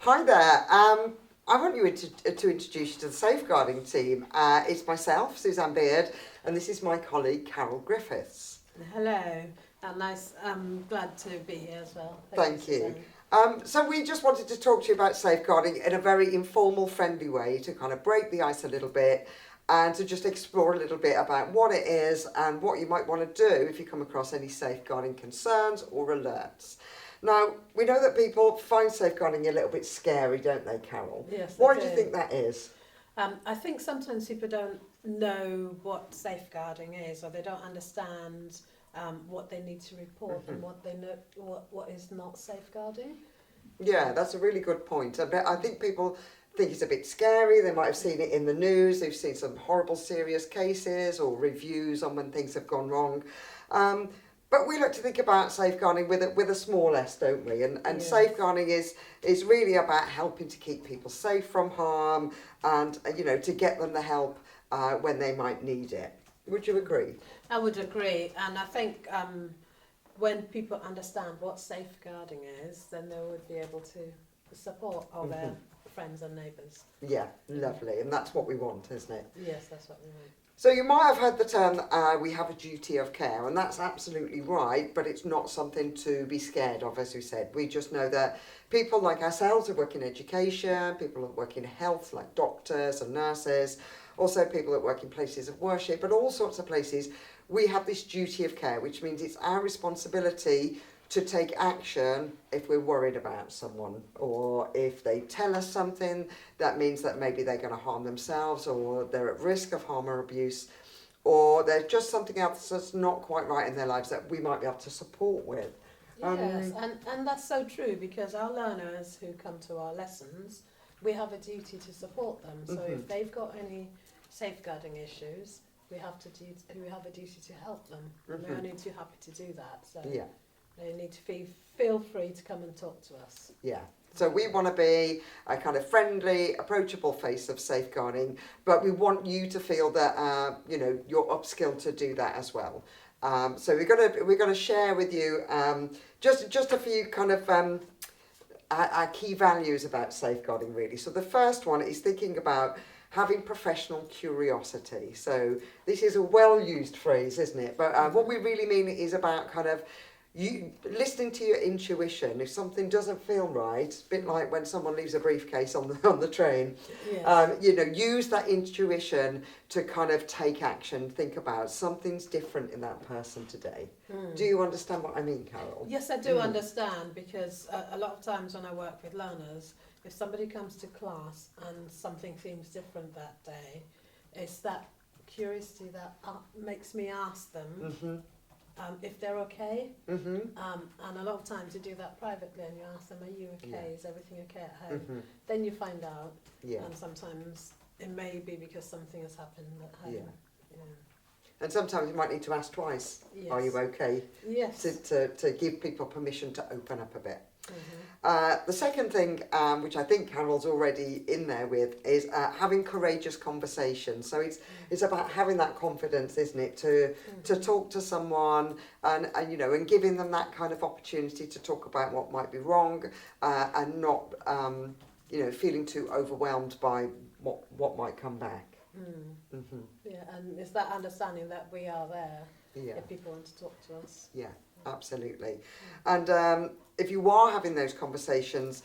Hi there. I want you to introduce you to the safeguarding team. It's myself, Suzanne Beard, and this is my colleague, Carol Griffiths. Hello, nice. I'm glad to be here as well. Thank you. So we just wanted to talk to you about safeguarding in a very informal, friendly way to kind of break the ice a little bit and to just explore a little bit about what it is and what you might want to do if you come across any safeguarding concerns or alerts. Now, we know that people find safeguarding a little bit scary, don't they, Carol? Yes, Why do you think that is? I think sometimes people don't know what safeguarding is, or they don't understand what they need to report and what they know what is not safeguarding. Yeah, that's a really good point. I think people think it's a bit scary. They might have seen it in the news. They've seen some horrible, serious cases or reviews on when things have gone wrong. But we like to think about safeguarding with a small s, don't we? And Yes. safeguarding is really about helping to keep people safe from harm and to get them the help when they might need it. Would you agree? I would agree, and I think when people understand what safeguarding is, then they would be able to support all their friends and neighbours. Yeah, lovely. And that's what we want, isn't it? Yes, that's what we want. So you might have heard the term, we have a duty of care, and that's absolutely right, but it's not something to be scared of, as you said. We just know that people like ourselves who work in education, people that work in health, like doctors and nurses, also people that work in places of worship, but all sorts of places, we have this duty of care, which means it's our responsibility to take action if we're worried about someone, or if they tell us something that means that maybe they're going to harm themselves, or they're at risk of harm or abuse, or there's just something else that's not quite right in their lives that we might be able to support with. Yes, and that's so true, because our learners who come to our lessons, we have a duty to support them. So if they've got any safeguarding issues, we have a duty to help them. And we're only too happy to do that. So Yeah. they need to feel free to come and talk to us. Yeah. So we want to be a kind of friendly, approachable face of safeguarding, but we want you to feel that you're upskilled to do that as well. So we're gonna share with you just a few kind of our key values about safeguarding, really. So the first one is thinking about having professional curiosity. So this is a well-used phrase, isn't it? But what we really mean is about kind of you listening to your intuition. If something doesn't feel right, a bit like when someone leaves a briefcase on the train, Yes. use that intuition to kind of take action. Think about something's different in that person today. Do you understand what I mean, Carol? Yes, I do understand, because a lot of times when I work with learners, if somebody comes to class and something seems different that day, it's that curiosity that makes me ask them if they're okay. And a lot of times you do that privately and you ask them, are you okay? Yeah. Is everything okay at home? Then you find out. Yeah. And sometimes it may be because something has happened at home. Yeah. And sometimes you might need to ask twice, Yes. are you okay? Yes. To give people permission to open up a bit. The second thing, which I think Carol's already in there with, is having courageous conversations. So it's about having that confidence, isn't it, to talk to someone and giving them that kind of opportunity to talk about what might be wrong and not feeling too overwhelmed by what might come back. Yeah, and it's that understanding that we are there if people want to talk to us. Yeah, absolutely. And if you are having those conversations,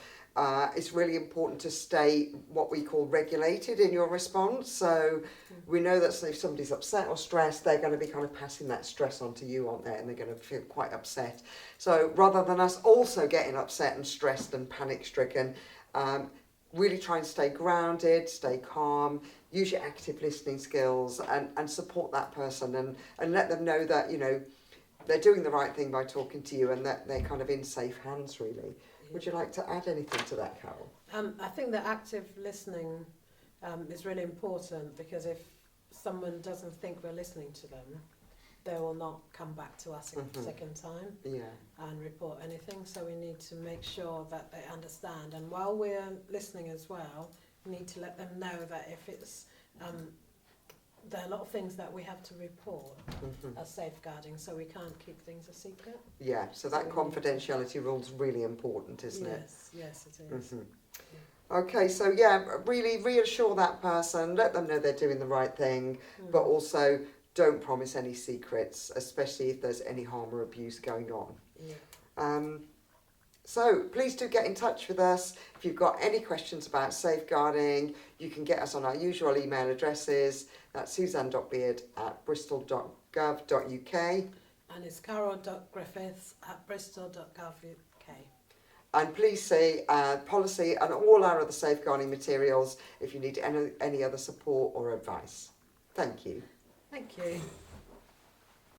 it's really important to stay what we call regulated in your response. So we know that if somebody's upset or stressed, they're going to be kind of passing that stress on to you, aren't they? And they're going to feel quite upset. So rather than us also getting upset and stressed and panic stricken, really try and stay grounded, stay calm, use your active listening skills and support that person and let them know that, they're doing the right thing by talking to you and that they're kind of in safe hands, really. Would you like to add anything to that, Carol? I think that active listening is really important, because if someone doesn't think we're listening to them, they will not come back to us a second time and report anything. So we need to make sure that they understand. And while we're listening as well, we need to let them know that if it's there are a lot of things that we have to report Mhm. as safeguarding, so we can't keep things a secret. Yeah, so that confidentiality rule is really important, isn't it? Yes, it is. Mhm. Okay, so yeah, really reassure that person, let them know they're doing the right thing, but also don't promise any secrets, especially if there's any harm or abuse going on. Yeah. So please do get in touch with us. If you've got any questions about safeguarding, you can get us on our usual email addresses. That's suzanne.beard@bristol.gov.uk. And it's carol.griffiths@bristol.gov.uk. And please see policy and all our other safeguarding materials if you need any other support or advice. Thank you. Thank you.